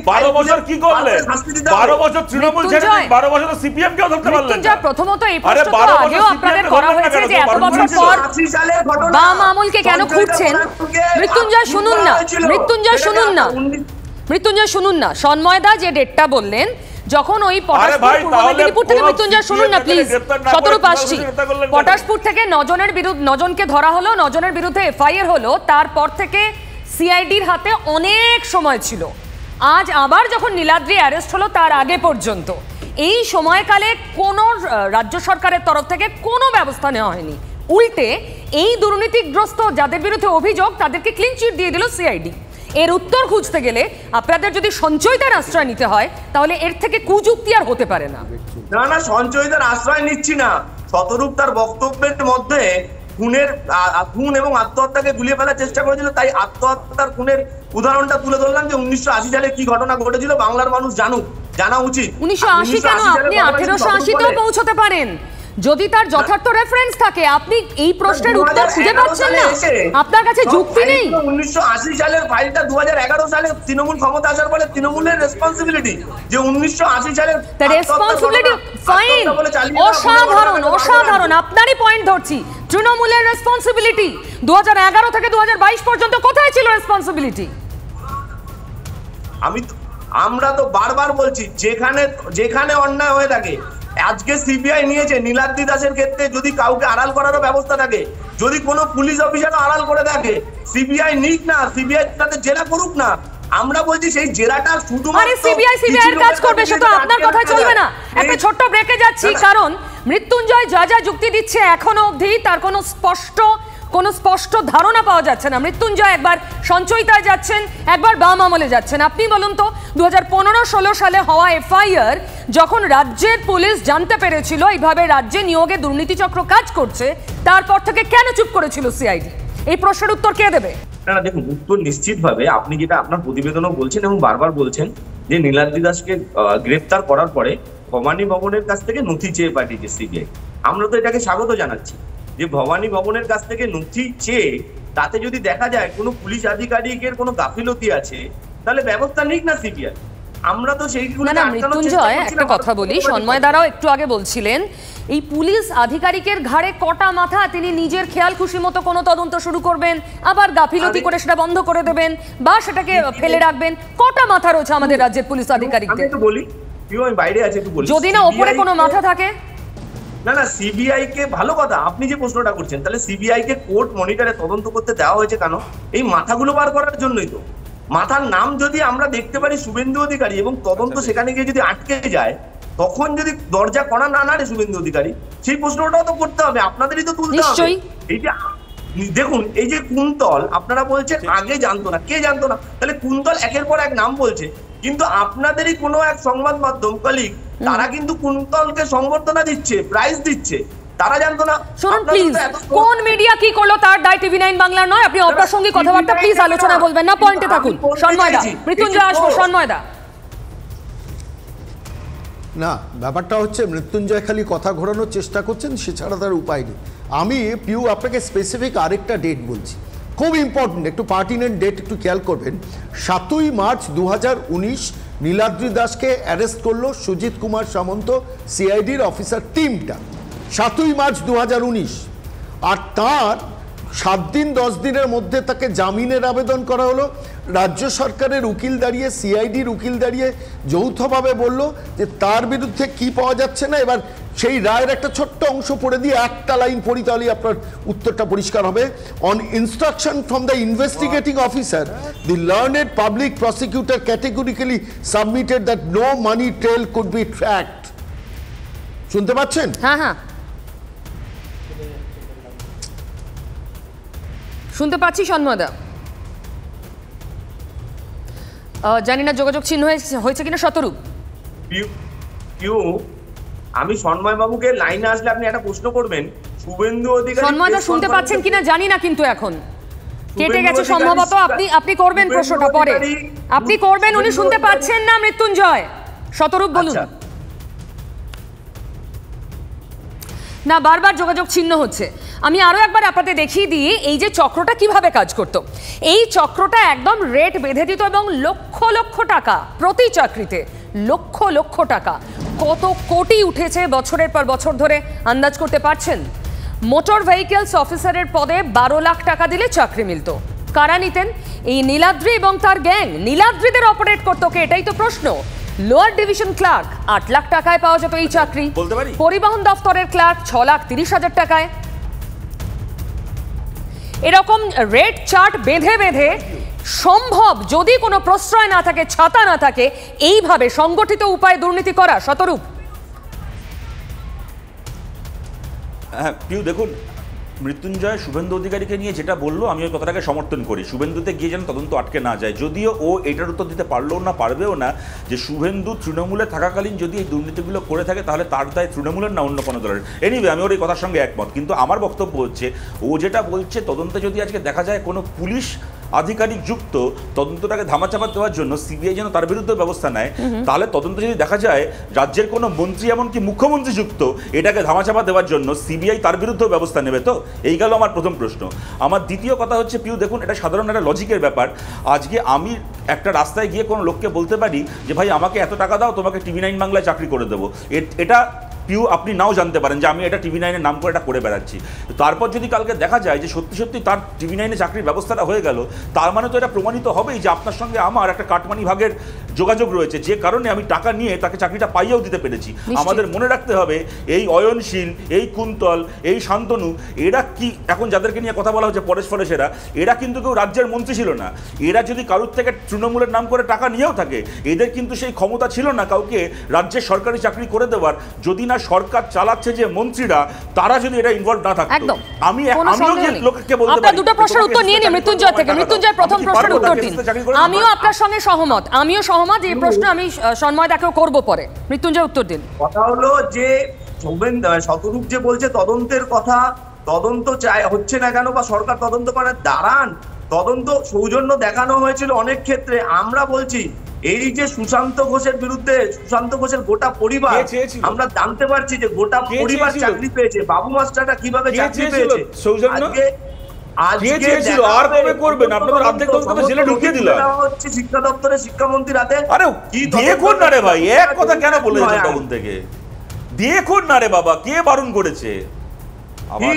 12 বছর কি করলেন? 12 বছর তৃণমূল ছেড়ে 12 বছর তো সিপিএম কেও ধরতে পারলেন না। প্রথমত এই প্রশ্ন তো আগেও আপনাদের করা হয়েছে যে এত বছর পর বাম আমলকে কেন খুঁজছেন? মৃত্যুঞ্জয় শুনুন না, মৃত্যুঞ্জয় শুনুন না, মৃত্যুঞ্জয় শুনুন না। সন্ময়দা যে ডেটটা বললেন, যখন ওই পটাশপুর থেকে, মৃত্যুঞ্জয় শুনুন না প্লিজ, শতরূপ আসছি, পটাশপুর থেকে 9 জনকে ধরা হলো, 9 জনের বিরুদ্ধে এফআইআর হলো, তারপর থেকে সিআইডির হাতে অনেক সময় ছিল। আজ আবার যখন নীলাদ্রি অ্যারেস্ট হলো, তার আগে পর্যন্ত এই সময়কালে কোনো রাজ্য সরকারের তরফ থেকে কোনো ব্যবস্থা নেওয়া হয়নি। উল্টে এই দুর্নীতিগ্রস্ত যাদের বিরুদ্ধে অভিযোগ তাদেরকে ক্লিন চিট দিয়ে দিল সিআইডি। এর উত্তর খুঁজতে গেলে আপনাদের যদি সঞ্চয়িতার আশ্রয় নিতে হয়, তাহলে এর থেকে কুযুক্তি আর হতে পারে না। না না, সঞ্চয়িতার আশ্রয় নিচ্ছি না। শতরূপ তার বক্তব্যের মধ্যে খুন এবং আত্মহত্যাকে গুলিয়ে ফেলার চেষ্টা করেছিল, তাই আত্মহত্যার খুনের উদাহরণটা তুলে ধরলাম যে 1980 সালে কি ঘটনা ঘটেছিল বাংলার মানুষ জানুক, জানা উচিত। 1980 কেন, আপনি 1880 তেও পৌঁছতে পারেন যদি তার যথার্থ রেফারেন্স থাকে। আপনি এই প্রশ্নের উত্তর খুঁজে পাচ্ছেন না, আপনার কাছে যুক্তি নেই। 1980 সালের ফাইলটা 2011 সালে তৃণমূল ক্ষমতা আসার পরে তৃণমূলের রেসপন্সিবিলিটি যে 1980 সালের রেসপন্সিবিলিটি। ফাইন, অসাধারণ অসাধারণ, আপনারই পয়েন্ট ধরছি। তৃণমূলের রেসপন্সিবিলিটি 2011 থেকে 2022 পর্যন্ত কোথায় ছিল রেসপন্সিবিলিটি? আমরা তো বারবার বলছি, যেখানে অন্যায় হয়ে থাকে, আজকে সিবিআই নিয়েছে নীলাদ্রি দাসের ক্ষেত্রে, যদি কাউকে আড়াল করারও ব্যবস্থা থাকে, যদি কোনো পুলিশ অফিসারও আড়াল করে থাকে, সিবিআই নিক না, সিবিআই তাদের জেরা করুক না। আমরা বলছি সেই জেরাটা শুধুমাত্র সিবিআই এর কাজ করবে, সেটা আপনার কথা চলবে না। একটা ছোট্ট ব্রেকে যাচ্ছি, কারণ মৃত্যুঞ্জয় যা যা যুক্তি দিচ্ছে এখনো অবধি তার কোনো স্পষ্ট ধারণা পাওয়া যাচ্ছে না। মৃত্যুঞ্জয় একবার সঞ্চয়িতায় যাচ্ছেন, একবার বাম আমলে যাচ্ছেন। আপনি বলুন তো, 2015-16 সালে হওয়া এফআইআর যখন রাজ্যের পুলিশ জানতে পেরেছিল এইভাবে রাজ্যে নিয়োগে দুর্নীতিচক্র কাজ করছে, তারপর থেকে কেন চুপ করেছিল সিআইডি? এই প্রশ্নের উত্তর কে দেবে? না দেখুন, উত্তর নিশ্চিতভাবে আপনি যেটা আপনার প্রতিবেদনও বলছেন এবং বারবার বলছেন যে নীলাদ্রি দাসকে গ্রেফতার করার পরে ভবানী ভবনের কাছ থেকে নথি চেয়ে পাঠিয়েছে সিবিআই। আমরা তো এটাকে স্বাগত জানাচ্ছি যে ভবানী ভবনের কাছ থেকে নথি চেয়ে তাতে যদি দেখা যায় কোনো পুলিশ আধিকারিকের কোনো গাফিলতি আছে, তাহলে ব্যবস্থা নিক না সিবিআই। আমরা তো সেইগুলো না মৃত্যুঞ্জয় একটা কথা বলি, সন্ময় দ্বারাও একটু আগে বলছিলেন এই পুলিশ আধিকারিকের ঘাড়ে কটা মাথা, তিনি নিজের খেয়াল খুশি মতো কোনো তদন্ত শুরু করবেন, আবার গাফিলতি করে সেটা বন্ধ করে দেবেন বা সেটাকে ফেলে রাখবেন। কটা মাথা রয়েছে আমাদের রাজ্যের পুলিশ আধিকারিকদের? আমি তো বলি, আমি বাইরে আছি একটু বলি, যদি না ওপরে কোনো মাথা থাকে। না সিবিআই কে, ভালো কথা আপনি যে প্রশ্নটা করছেন, তাহলে সিবিআই কে কোর্ট মনিটরে তদন্ত করতে দেওয়া হয়েছে কেন? এই মাথাগুলো বার করার জন্যই তো। মাথার নাম যদি আমরা দেখতে পারি শুভেন্দু অধিকারী এবং তদন্ত সেখানে গিয়ে যদি আটকে যায়, তখন যদি দরজা করা না নাড়ে শুভেন্দু অধিকারী, সেই প্রশ্নটাও তো করতে হবে, আপনাদেরই তো তুলতে হবে। এই যে দেখুন, এই যে কুন্তল আপনারা বলছেন আগে জানতো না, কে জানতো না? তাহলে কুন্তল একের পর এক নাম বলছে, কিন্তু আপনাদেরই কোনো এক সংবাদ মাধ্যম কলিগ তারা কিন্তু কুন্তলকে সংবর্ধনা দিচ্ছে, প্রাইজ দিচ্ছে, তারা জানতো না। শুনুন প্লিজ, কোন মিডিয়া কি করলো তার দায় টিভি9 বাংলার নয়। আপনি অপ্রাসঙ্গিক কথাবার্তা প্লিজ আলোচনা বলবেন না, পয়েন্টে থাকুন। সন্ময়দা, মৃত্যুঞ্জয় আসবো। সন্ময়দা, না ব্যাপারটা হচ্ছে মৃত্যুঞ্জয় খালি কথা ঘোরানোর চেষ্টা করছেন, সে ছাড়া তার উপায় নেই। আমি পিউ আপনাকে স্পেসিফিক আরেকটা ডেট বলছি, খুব ইম্পর্টেন্ট, একটু পার্টিনেন্ট ডেট একটু খেয়াল করবেন। 7ই মার্চ 2019 নীলাদ্রি দাসকে অ্যারেস্ট করলো সুজিত কুমার সামন্ত সিআইডির অফিসার টিমটা, 7ই মার্চ 2019। আর তার 7 দিন 10 দিনের মধ্যে তাকে জামিনের আবেদন করা হলো। রাজ্য সরকারের উকিল দাঁড়িয়ে, সিআইডির উকিল দাঁড়িয়ে যৌথভাবে বলল যে তার বিরুদ্ধে কি পাওয়া যাচ্ছে না। এবার সেই রায়ের একটা ছোট্ট অংশ পড়ে দিয়ে একটা লাইন পড়ি, তাহলেই আপনার উত্তরটা পরিষ্কার হবে। On instruction from the investigating officer, the learned public prosecutor categorically submitted that no money trail could be tracked. শুনতে পাচ্ছেন? হ্যাঁ শুনতে পাচ্ছি সন্ময়দা। জানি না যোগাযোগ চিহ্ন হয়েছে কিনা শতরূপ। আমি সন্ময় বাবুকে লাইনে আসলে আপনি একটা প্রশ্ন করবেন, শুভেন্দু অধিকারী সন্ময়দা শুনতে পাচ্ছেন কিনা জানি না, কিন্তু এখন কেটে গেছে সম্ভবত। আপনি করবেন প্রশ্নটা পরে, আপনি করবেন। উনি শুনতে পাচ্ছেন না মৃত্যুঞ্জয়। শতরূপ বলুন। না, বারবার যোগাযোগ ছিন্ন হচ্ছে। আমি আরো একবার আপনাদের দেখিয়ে দিই এই যে চক্রটা কিভাবে কাজ করত। এই চক্রটা একদম রেট বেঁধে দিত এবং লক্ষ লক্ষ টাকা প্রতি চাকরিতে, লক্ষ লক্ষ টাকা, কত কোটি উঠেছে বছরের পর বছর ধরে আন্দাজ করতে পারছেন? মোটর ভেহিকলস অফিসারের পদে 12 লাখ টাকা দিলে চাকরি মিলত। কারা নিতেন? এই নীলাদ্রি এবং তার গ্যাং। নীলাদ্রিদের অপারেট করতো কে, এটাই তো প্রশ্ন। লোয়ার ডিভিশন ক্লার্ক 8 লাখ টাকায় পাওয়া যেত এই চাকরি। পরিবহন দফতরের ক্লার্ক 6,30,000 টাকায়। এরকম রেট চার্ট বেঁধে বেঁধে সম্ভব, যদি কোনো প্রশ্রয় না থাকে, ছাতা না থাকে, এইভাবে সংগঠিত উপায়ে দুর্নীতি করা। শতরূপ। হ্যাঁ পিউ, দেখুন মৃত্যুঞ্জয় শুভেন্দু অধিকারীকে নিয়ে যেটা বললো আমি ওই কথাটাকে সমর্থন করি। শুভেন্দুতে গিয়ে যেন তদন্ত আটকে না যায়, যদিও ও এটার উত্তর দিতে পারলেও না, পারবেও না যে শুভেন্দু তৃণমূলে থাকাকালীন যদি এই দুর্নীতিগুলো করে থাকে তাহলে তার দায় তৃণমূলের না অন্য কোনো দলের। এনিওয়ে, আমি ওর এই কথার সঙ্গে একমত, কিন্তু আমার বক্তব্য হচ্ছে ও যেটা বলছে তদন্তে যদি আজকে দেখা যায় কোনো পুলিশ আধিকারিক যুক্ত, তদন্তটাকে ধামাচাপা দেওয়ার জন্য সিবিআই যেন তার বিরুদ্ধে ব্যবস্থা নেয়, তাহলে তদন্তে যদি দেখা যায় রাজ্যের কোনো মন্ত্রী এমনকি মুখ্যমন্ত্রী যুক্ত, এটাকে ধামাচাপা দেওয়ার জন্য সিবিআই তার বিরুদ্ধেও ব্যবস্থা নেবে। তো এই গেল আমার প্রথম প্রশ্ন। আমার দ্বিতীয় কথা হচ্ছে পিউ, দেখুন এটা সাধারণ একটা লজিকের ব্যাপার। আজকে আমি একটা রাস্তায় গিয়ে কোনো লোককে বলতে পারি যে ভাই আমাকে এত টাকা দাও, তোমাকে টিভি9 বাংলায় চাকরি করে দেবো। এটা পিউ আপনি নাও জানতে পারেন যে আমি এটা টিভি9-এর নাম করে এটা করে বেড়াচ্ছি। তারপর যদি কালকে দেখা যায় যে সত্যি সত্যি তার টিভি9-এ চাকরির ব্যবস্থাটা হয়ে গেল, তার মানে তো এটা প্রমাণিত হবেই যে আপনার সঙ্গে আমার একটা কাটমানি ভাগের যোগাযোগ রয়েছে, যে কারণে আমি টাকা নিয়ে তাকে চাকরিটা পাইয়েও দিতে পেরেছি। আমাদের মনে রাখতে হবে এই অয়নশীল, এই কুন্তল, এই শান্তনু, এরা কি এখন যাদেরকে নিয়ে কথা বলা হচ্ছে পরেশ ফরেশেরা, এরা কিন্তু কেউ রাজ্যের মন্ত্রী ছিল না। এরা যদি কারুর থেকে তৃণমূলের নাম করে টাকা নিয়েও থাকে, এদের কিন্তু সেই ক্ষমতা ছিল না কাউকে রাজ্যের সরকারি চাকরি করে দেওয়ার, যদি না সরকার চালাচ্ছে যে মন্ত্রীরা, তারা যদি এটা ইনভলভ না থাকতো। আমিও যে লোককে বলতে পারি। আপনার দুটো প্রশ্নের উত্তর নিয়ে নিন মৃত্যুঞ্জয় থেকে। মৃত্যুঞ্জয় প্রথম প্রশ্নের উত্তর দিন। আমিও আপনার সঙ্গে সহমত, এই প্রশ্ন আমি সন্ময়দাকেও করব পরে। মৃত্যুঞ্জয় উত্তর দিন। কথা হলো যে শতরূপ যে বলছে তদন্তের কথা, তদন্ত চাই হচ্ছে না কেন, বা সরকার তদন্ত করে দাঁড়ান, তদন্ত সৌজন্য দেখানো হয়েছিল অনেক ক্ষেত্রে। আমরা বলছি এই যে সুশান্ত ঘোষের বিরুদ্ধে, সুশান্ত ঘোষের গোটা পরিবার, আমরা জানতে পারছি যে গোটা পরিবার চাকরি পেয়েছে। বাবু মাস্টারটা কিভাবে চাকরি পেয়েছে, আজকে কে চেয়েছিল? আর কবে করবেন? আপনাদের অর্ধেক তদন্ত তো জেলে ঢুকিয়ে দিলাম। হচ্ছে শিক্ষা দপ্তরের শিক্ষামন্ত্রীর হাতে। আরে দেখুন না রে ভাই, এক কথা কেন বলে যাচ্ছেন তখন থেকে? দেখুন না রে বাবা, কে বারণ করেছে? আবার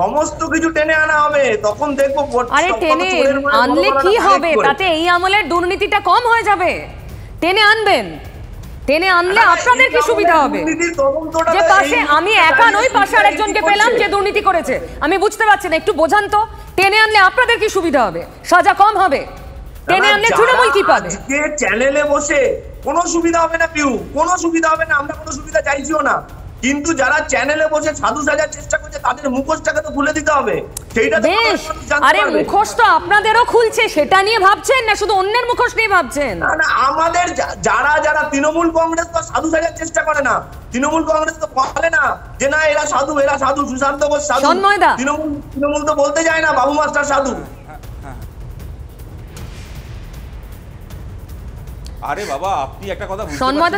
সমস্ত কিছু টেনে আনা হবে, তখন দেখবো। আরে টেনে আনলে কি হবে? তাতে এই আমলের দুর্নীতিটা কম হয়ে যাবে। টেনে আনবেন, টেনে আনলে আপনাদের কি সুবিধা হবে? যে পাশে আমি একা নই, পাশে আরেকজনকে পেলাম যে দুর্নীতি করেছে, আমি বুঝতে পারছি না, একটু বোঝান তো। টেনে আনলে আপনাদের কি সুবিধা হবে? সাজা কম হবে? টেনে আনলে তৃণমূল কি পাবে? আজকে চ্যানেলে বসে কোনো সুবিধা হবে না পিউ, কোনো সুবিধা হবে না, আমরা কোনো সুবিধা চাইছিও না, কিন্তু যারা চ্যানেলে বসে সাধু সাজার চেষ্টা করছে তাদের মুখোশটাকে তো খুলে দিতে হবে। সেইটা বেশ, আরে মুখোশ তো আপনাদেরও খুলছে, সেটা নিয়ে ভাবছেন না শুধু অন্যের মুখোশ নিয়ে ভাবছেন? না, আমাদের যারা যারা তৃণমূল কংগ্রেস তো সাধু সাজার চেষ্টা করে না, তৃণমূল কংগ্রেস তো বলে না যে না এরা সাধু, এরা সাধু, সুশান্ত ঘোষ সাধু। তৃণমূল তো বলতে যায় না বাবু মাস্টার সাধু। আরে বাবা, আপনি একটা কথা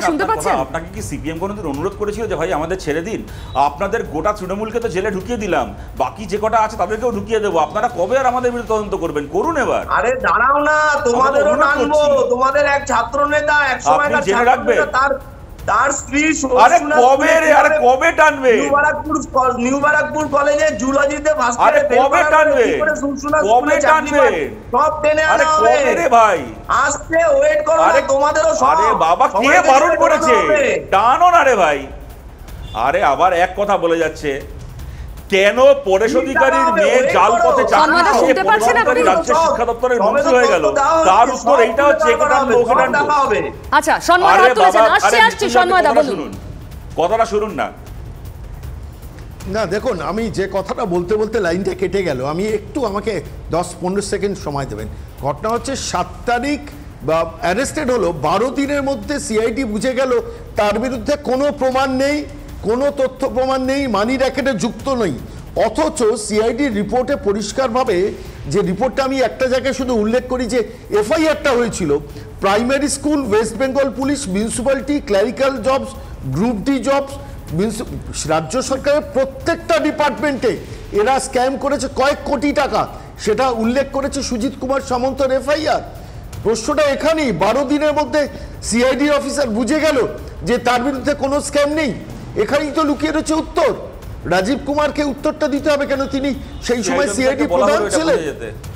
শুনতে পাচ্ছেন? আপনাকে কি সিপিএম কোনোদিন অনুরোধ করেছিল যে ভাই আমাদের ছেড়ে দিন, আপনাদের গোটা তৃণমূলকে তো জেলে ঢুকিয়ে দিলাম, বাকি যে কটা আছে তাদেরকেও ঢুকিয়ে দেবো, আপনারা কবে আর আমাদের বিরুদ্ধে তদন্ত করবেন? করুন এবার। আরে দাঁড়াও না, তোমাদেরও টানবো। তোমাদের এক ছাত্র নেতা, এক সময়কার ছাত্র নেতা, তার স্ত্রী, আরে কবে রে, আরে কবে টানবে? নিউ বারাকপুর কলেজে জুলজিতে আরে কবে টানবে? কবে টানবে? সব টেনে আনা হবে। কবে রে ভাই? আজকে ওয়েট করো, আরে তোমাদেরও সব। আরে বাবা, কে বারণ করেছে? টানো না রে ভাই। আরে আবার এক কথা বলে যাচ্ছে, কেন পরেশ অধিকারীর মেয়ে জাল পথে চাকরি পেয়ে রাজ্যের শিক্ষা দপ্তরের মন্ত্রী হয়ে গেল? তার উত্তর এইটা হচ্ছে আচ্ছা সন্ময় দা তুলেছেন, আসছি সন্ময় দা বলুন, কথাটা শুনুন না। না দেখুন, আমি যে কথাটা বলতে বলতে লাইনটা কেটে গেল, আমি একটু আমাকে 10-15 সেকেন্ড সময় দেবেন। ঘটনা হচ্ছে 7 তারিখ বা অ্যারেস্টেড হলো, 12 দিনের মধ্যে সিআইডি বুঝে গেল তার বিরুদ্ধে কোনো প্রমাণ নেই, কোনো তথ্য প্রমাণ নেই, মানি র্যাকেটে যুক্ত নেই। অথচ সিআইডির রিপোর্টে পরিষ্কারভাবে, যে রিপোর্টটা আমি একটা জায়গায় শুধু উল্লেখ করি, যে এফআইআরটা হয়েছিল primary school, West Bengal police, municipality, clerical jobs, group D jobs, রাজ্য সরকারের প্রত্যেকটা ডিপার্টমেন্টে এরা স্ক্যাম করেছে কয়েক কোটি টাকা, সেটা উল্লেখ করেছে সুজিত কুমার সামন্তর এফআইআর। প্রশ্নটা এখানেই, 12 দিনের মধ্যে সিআইডি অফিসার বুঝে গেল যে তার বিরুদ্ধে কোনো স্ক্যাম নেই। এখানেই তো লুকিয়ে রয়েছে উত্তর। রাজীব কুমারকে উত্তরটা দিতে হবে, কেন তিনি সেই সময় সিআইডি প্রধান ছিলেন।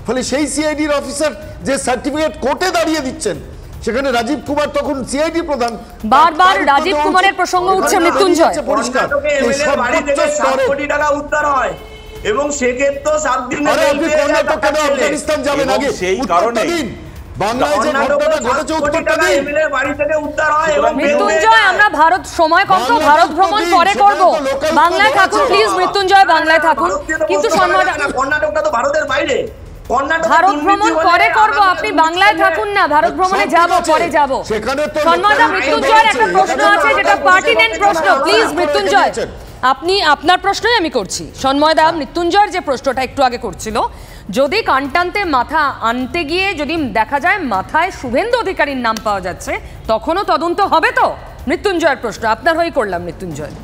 ফলে সেই সিআইডির অফিসার যে সার্টিফিকেট কোর্টে দাঁড়িয়ে দিচ্ছেন, সেখানে রাজীব কুমার তখন সিআইডি প্রধান। বারবার রাজীব কুমারের প্রসঙ্গ উঠছে মৃত্যুঞ্জয়। পরিষ্কার কোটি টাকা উদ্ধার হয় এবং সেক্ষেত্রে 7 দিনের আফগানিস্তান যাবেন আগে, সেই কারণে বাংলায় যে ঘটনাটা ঘটেছে উত্তরটা দিন। বাড়ি থেকে উদ্ধার হয় এবং মৃত্যুঞ্জয়, আমরা ভারত সময় কম তো, ভারত ভ্রমণ পরে করব, বাংলায় থাকুন প্লিজ মৃত্যুঞ্জয়, বাংলায় থাকুন। কিন্তু কর্ণাটকটা তো ভারতের বাইরে, ভারত ভ্রমণ পরে করব, আপনি বাংলায় থাকুন না, ভারত ভ্রমণে যাব, পরে যাব। সন্ময়দা, মৃত্যুঞ্জয়ের একটা প্রশ্ন আছে যেটা পার্টিনেন্ট প্রশ্ন, প্লিজ মৃত্যুঞ্জয় আপনি আপনার প্রশ্নই আমি করছি। সন্ময়দা, মৃত্যুঞ্জয়ের যে প্রশ্নটা একটু আগে করছিল, যদি কানটানতে মাথা আনতে গিয়ে যদি দেখা যায় মাথায় শুভেন্দু অধিকারীর নাম পাওয়া যাচ্ছে, তখনও তদন্ত হবে তো? মৃত্যুঞ্জয়ের প্রশ্ন আপনার হয়ে করলাম। মৃত্যুঞ্জয়,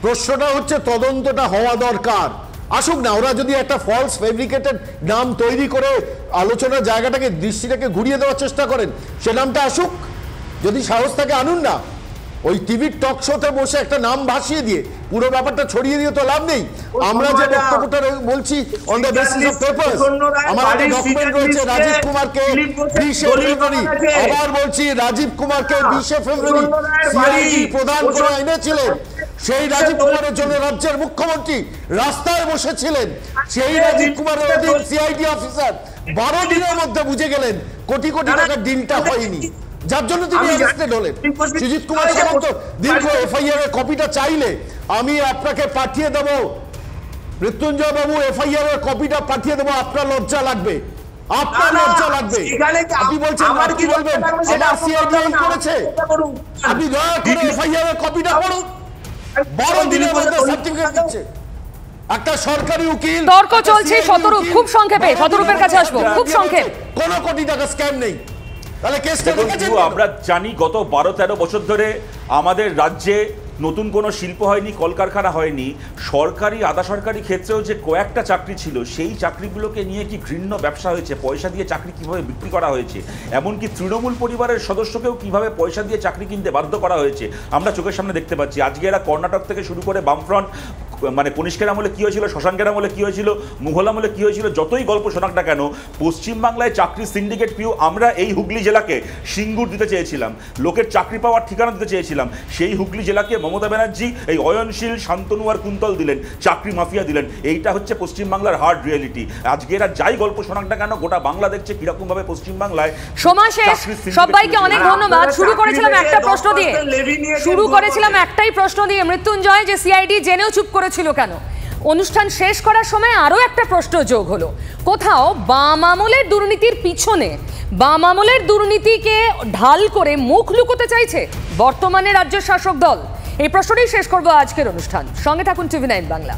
প্রশ্নটা হচ্ছে তদন্তটা হওয়া দরকার, আসুক না। ওরা যদি একটা ফলস ফেব্রিকেটেড নাম তৈরি করে আলোচনার জায়গাটাকে, দৃষ্টিটাকে ঘুরিয়ে দেওয়ার চেষ্টা করেন, সে নামটা আসুক। যদি সাহস থাকে আনুন না। ওই টিভির টক শোতে বসে একটা নাম ভাসিয়ে দিয়ে পুরো ব্যাপারটা ছড়িয়ে দিয়ে তো লাভ নেই। আমরা যে বক্তব্যটা বলছি on the basis of papers, আমার একটা ডকুমেন্ট রয়েছে রাজীব কুমারকে 20 ফেব্রুয়ারি, আবার বলছি রাজীব কুমারকে 20 ফেব্রুয়ারি সিআইডি প্রধান করে এনেছিলেন। সেই রাজীব কুমারের জন্য রাজ্যের মুখ্যমন্ত্রী রাস্তায় বসেছিলেন। সেই রাজীব কুমারের অধীন সিআইডি অফিসার 12 দিনের মধ্যে বুঝে গেলেন কোটি কোটি টাকার ডিলটা হয়নি, যার জন্য তিনি অ্যারেস্টেড হলেন। সুজিত কুমার সামন্ত দীর্ঘ এফআইআর এর কপিটা চাইলে আমি আপনাকে পাঠিয়ে দেব, মৃত্যুঞ্জয় বাবু, এফআইআর এর কপিটা পাঠিয়ে দেবো। আপনার লজ্জা লাগবে, আপনার লজ্জা লাগবে। আপনি বলছেন আর কি বলবেন, আমার সিআইডি করেছে। আপনি দয়া করে এফআইআর এর কপিটা পড়ুন। 12 দিনের মধ্যে সার্টিফিকেট দিচ্ছে একটা সরকারি উকিল। তর্ক চলছে শতরূপ, খুব সংক্ষেপে শতরূপের কাছে আসবো, খুব সংক্ষেপ। কোন কোটি টাকা স্ক্যাম নেই, তাহলে কেসটা আমরা জানি গত 12-13 বছর ধরে আমাদের রাজ্যে নতুন কোনো শিল্প হয়নি, কলকারখানা হয়নি, সরকারি আধা সরকারি ক্ষেত্রেও যে কয়েকটা চাকরি ছিল সেই চাকরিগুলোকে নিয়ে কি ঘৃণ্য ব্যবসা হয়েছে, পয়সা দিয়ে চাকরি কিভাবে বিক্রি করা হয়েছে, এমনকি তৃণমূল পরিবারের সদস্যকেও কিভাবে পয়সা দিয়ে চাকরি কিনতে বাধ্য করা হয়েছে আমরা চোখের সামনে দেখতে পাচ্ছি। আজকে এরা কর্ণাটক থেকে শুরু করে বামফ্রন্ট, মানে কনিষ্কের আমলে কী হয়েছিল, শশাঙ্কের আমলে কী হয়েছিল, মুঘল আমলে কী হয়েছিল, যতই গল্প শোনাক না কেন, পশ্চিমবাংলায় চাকরির সিন্ডিকেট পিউ আমরা এই হুগলি জেলাকে সিঙ্গুর দিতে চেয়েছিলাম, লোকের চাকরি পাওয়ার ঠিকানা দিতে চেয়েছিলাম। সেই হুগলি জেলাকে মমতা ব্যানার্জি এই অয়নশীল, শান্তনু আর কুন্তল দিলেন, চাকরি মাফিয়া দিলেন। এইটা হচ্ছে পশ্চিমবাংলার হার্ড রিয়েলিটি। আজকে এরা যাই গল্প শোনাক না কেন, গোটা বাংলা দেখছে কিরকমভাবে পশ্চিমবাংলায় সময় শেষ। সবাইকে অনেক ধন্যবাদ। শুরু করেছিলাম একটা প্রশ্ন দিয়ে, একটাই প্রশ্ন দিয়ে মৃত্যুঞ্জয়, যে সিআইডি জেনেও চুপ করেছিল কেন? অনুষ্ঠান শেষ করার সময় আরও একটা প্রশ্ন যোগ হলো, কোথাও বাম আমলের দুর্নীতির পিছনে, বাম আমলের দুর্নীতিকে ঢাল করে মুখ লুকোতে চাইছে বর্তমানে রাজ্যের শাসক দল? এই প্রশ্নটাই শেষ করবো আজকের অনুষ্ঠান। সঙ্গে থাকুন টিভি9 বাংলা।